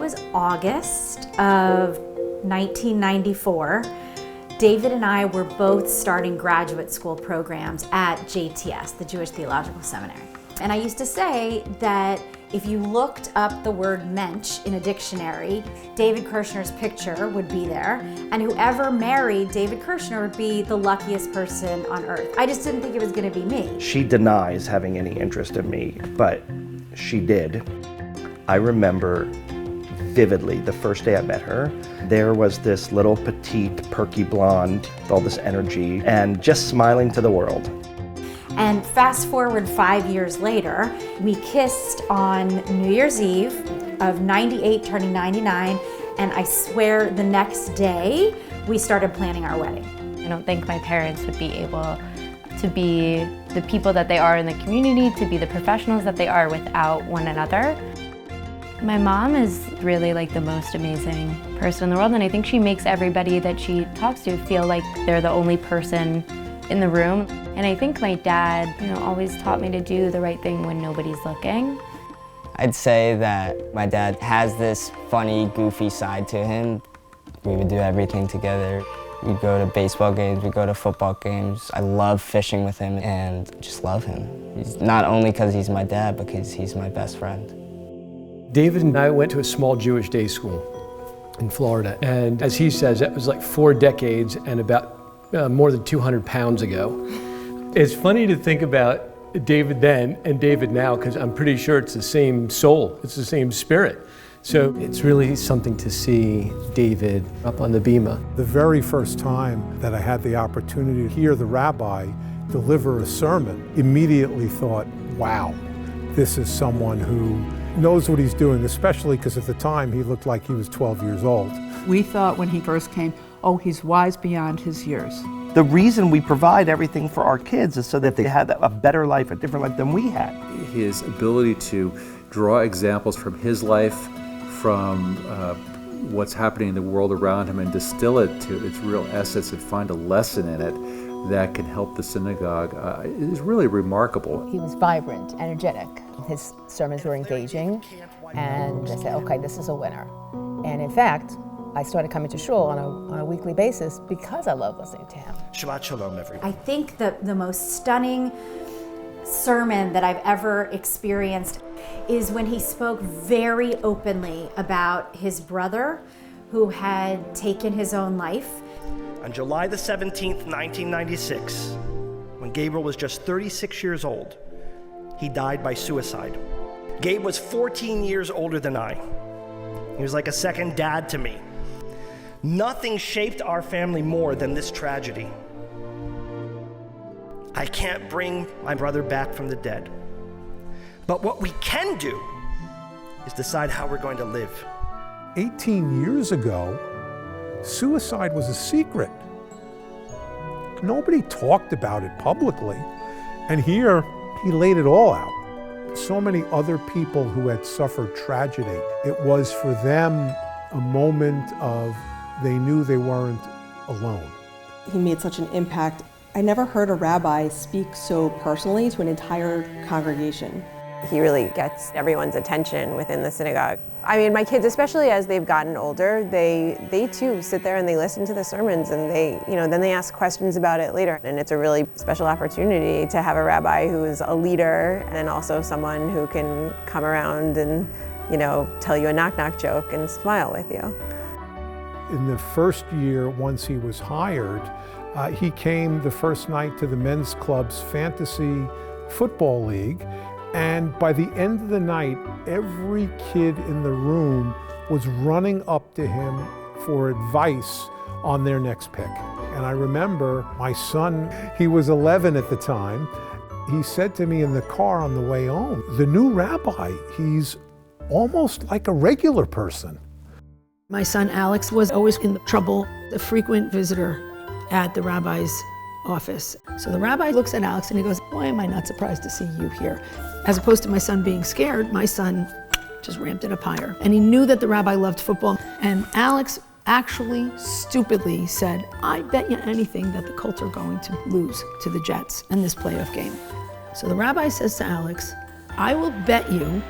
was August of 1994. David and I were both starting graduate school programs at JTS, the Jewish Theological Seminary. And I used to say that if you looked up the word mensch in a dictionary, David Kirshner's picture would be there, and whoever married David Kirshner would be the luckiest person on earth. I just didn't think it was gonna be me. She denies having any interest in me, but she did. I remember vividly the first day I met her. There was this little petite, perky blonde with all this energy and just smiling to the world. And fast forward 5 years later, we kissed on New Year's Eve of 98, turning 99, and I swear the next day, we started planning our wedding. I don't think my parents would be able to be the people that they are in the community, to be the professionals that they are without one another. My mom is really like the most amazing person in the world, and I think she makes everybody that she talks to feel like they're the only person in the room. And I think my dad, always taught me to do the right thing when nobody's looking. I'd say that my dad has this funny, goofy side to him. We would do everything together. We'd go to baseball games, we'd go to football games. I love fishing with him and just love him. He's not only because he's my dad, but because he's my best friend. David and I went to a small Jewish day school in Florida, and as he says, it was like 4 decades and about more than 200 pounds ago. It's funny to think about David then and David now, because I'm pretty sure it's the same soul, it's the same spirit. So it's really something to see David up on the bima. The very first time that I had the opportunity to hear the rabbi deliver a sermon, immediately thought, wow, this is someone who knows what he's doing, especially because at the time he looked like he was 12 years old. We thought when he first came, oh, he's wise beyond his years. The reason we provide everything for our kids is so that they have a better life, a different life than we had. His ability to draw examples from his life, from what's happening in the world around him, and distill it to its real essence and find a lesson in it that can help the synagogue is really remarkable. He was vibrant, energetic. His sermons were engaging, and I said, okay, this is a winner. And in fact, I started coming to shul on a weekly basis because I love listening to him. Shabbat shalom, everyone. I think the most stunning sermon that I've ever experienced is when he spoke very openly about his brother who had taken his own life. On July the 17th, 1996, when Gabriel was just 36 years old, he died by suicide. Gabe was 14 years older than I. He was like a second dad to me. Nothing shaped our family more than this tragedy. I can't bring my brother back from the dead. But what we can do is decide how we're going to live. 18 years ago, suicide was a secret. Nobody talked about it publicly. And here, he laid it all out. So many other people who had suffered tragedy, it was for them a moment of they knew they weren't alone. He made such an impact. I never heard a rabbi speak so personally to an entire congregation. He really gets everyone's attention within the synagogue. I mean, my kids, especially as they've gotten older, they too sit there and they listen to the sermons, and then they ask questions about it later. And it's a really special opportunity to have a rabbi who is a leader and also someone who can come around and, tell you a knock-knock joke and smile with you. In the first year, once he was hired, he came the first night to the men's club's fantasy football league. And by the end of the night, every kid in the room was running up to him for advice on their next pick. And I remember my son, he was 11 at the time, he said to me in the car on the way home, the new rabbi, he's almost like a regular person. My son Alex was always in trouble, a frequent visitor at the rabbi's office. So the rabbi looks at Alex and he goes, why am I not surprised to see you here? As opposed to my son being scared, my son just ramped it up higher. And he knew that the rabbi loved football. And Alex actually stupidly said, I bet you anything that the Colts are going to lose to the Jets in this playoff game. So the rabbi says to Alex, I will bet you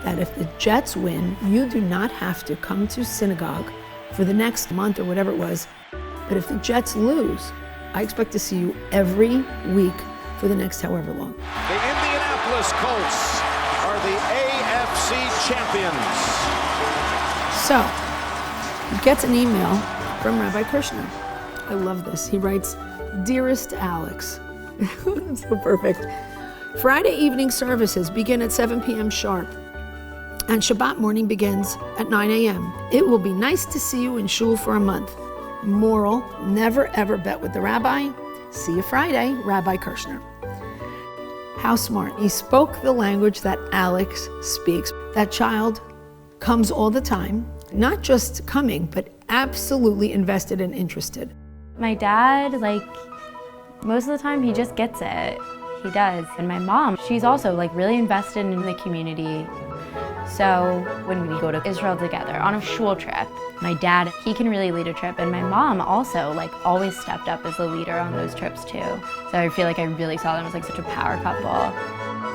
that if the Jets win, you do not have to come to synagogue for the next month or whatever it was. But if the Jets lose, I expect to see you every week for the next however long. The Indianapolis Colts are the AFC champions. So, he gets an email from Rabbi Kirshner. I love this. He writes, "Dearest Alex," so perfect. "Friday evening services begin at 7 p.m. sharp, and Shabbat morning begins at 9 a.m. It will be nice to see you in shul for a month. Moral, never ever bet with the rabbi. See you Friday, Rabbi Kirshner." How smart. He spoke the language that Alex speaks. That child comes all the time, not just coming, but absolutely invested and interested. My dad, most of the time, he just gets it. He does. And my mom, she's also really invested in the community. So when we go to Israel together on a shul trip, my dad, he can really lead a trip. And my mom also always stepped up as the leader on those trips too. So I feel like I really saw them as such a power couple.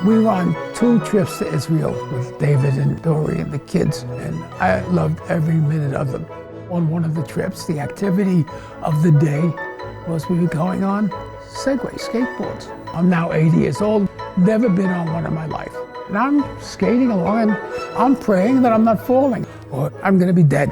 We were on 2 trips to Israel with David and Dori and the kids, and I loved every minute of them. On one of the trips, the activity of the day was we were going on Segway skateboards. I'm now 80 years old, never been on one in my life. And I'm skating along and I'm praying that I'm not falling or I'm gonna be dead.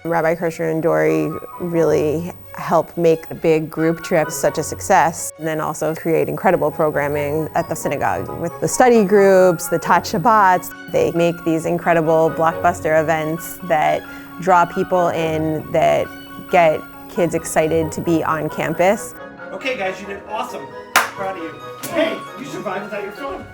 Rabbi Kirshner and Dori really help make the big group trips such a success, and then also create incredible programming at the synagogue with the study groups, the Tat Shabbats. They make these incredible blockbuster events that draw people in, that get kids excited to be on campus. Okay guys, you did awesome. Proud of you. Hey, you survived without your phone.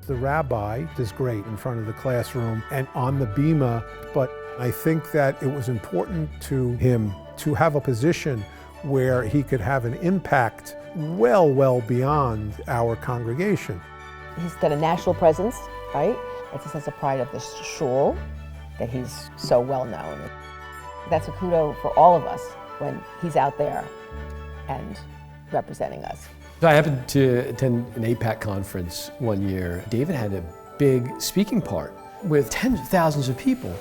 The rabbi does great in front of the classroom and on the bima, but I think that it was important to him to have a position where he could have an impact well beyond our congregation. He's got a national presence, right? It's a sense of pride of this shul that he's so well known. That's a kudo for all of us when he's out there and representing us. I happened to attend an APAC conference one year. David had a big speaking part with tens of thousands of people.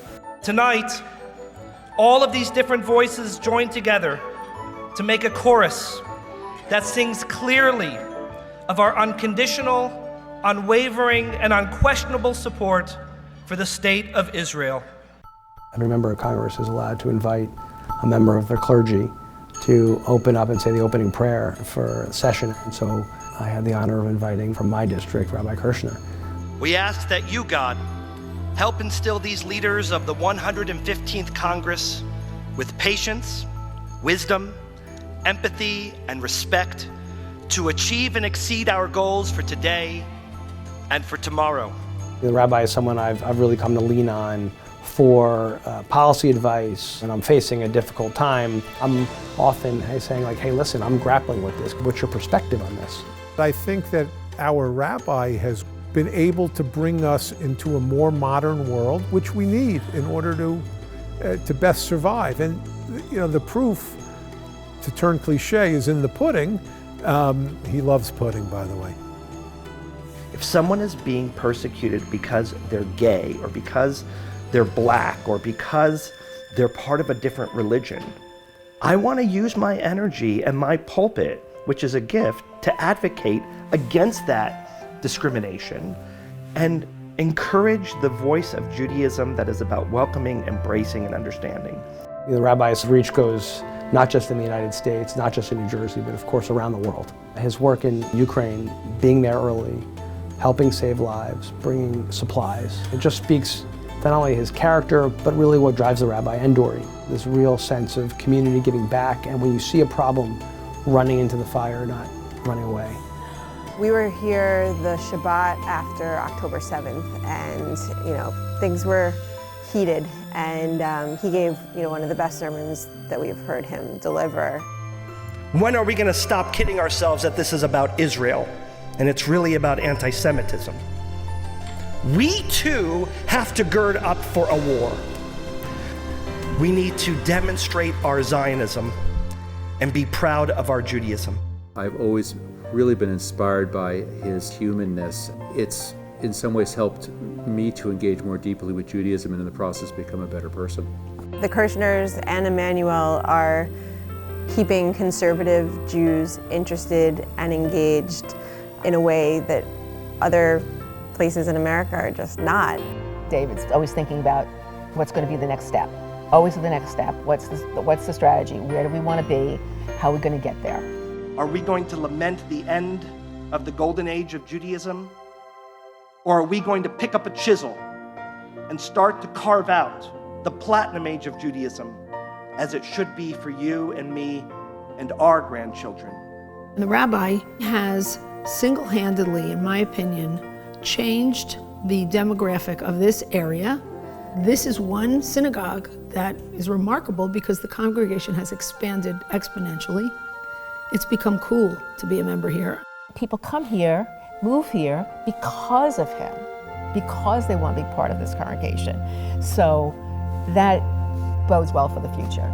Tonight, all of these different voices join together to make a chorus that sings clearly of our unconditional, unwavering, and unquestionable support for the state of Israel. Every member of Congress is allowed to invite a member of their clergy to open up and say the opening prayer for a session. And so I had the honor of inviting from my district, Rabbi Kirshner. We ask that you, God, help instill these leaders of the 115th Congress with patience, wisdom, empathy, and respect to achieve and exceed our goals for today and for tomorrow. The rabbi is someone I've really come to lean on for policy advice, and I'm facing a difficult time. I'm often saying hey, listen, I'm grappling with this. What's your perspective on this? I think that our rabbi has been able to bring us into a more modern world, which we need in order to best survive. And the proof, to turn cliche, is in the pudding. He loves pudding, by the way. If someone is being persecuted because they're gay or because they're black or because they're part of a different religion, I want to use my energy and my pulpit, which is a gift, to advocate against that discrimination and encourage the voice of Judaism that is about welcoming, embracing, and understanding. The rabbi's reach goes not just in the United States, not just in New Jersey, but of course around the world. His work in Ukraine, being there early, helping save lives, bringing supplies, it just speaks to not only his character, but really what drives the rabbi and Dori. This real sense of community giving back, and when you see a problem, running into the fire, not running away. We were here the Shabbat after October 7th, and things were heated, and he gave one of the best sermons that we've heard him deliver. When are we going to stop kidding ourselves that this is about Israel and it's really about anti-Semitism? We too have to gird up for a war. We need to demonstrate our Zionism and be proud of our Judaism. I've always really been inspired by his humanness. It's in some ways helped me to engage more deeply with Judaism and in the process become a better person. The Kirshners and Emanu-El are keeping conservative Jews interested and engaged in a way that other places in America are just not. David's always thinking about what's going to be the next step. Always the next step. What's the strategy? Where do we want to be? How are we going to get there? Are we going to lament the end of the golden age of Judaism? Or are we going to pick up a chisel and start to carve out the platinum age of Judaism as it should be for you and me and our grandchildren? The rabbi has single-handedly, in my opinion, changed the demographic of this area. This is one synagogue that is remarkable because the congregation has expanded exponentially. It's become cool to be a member here. People come here, move here because of him, because they want to be part of this congregation. So that bodes well for the future.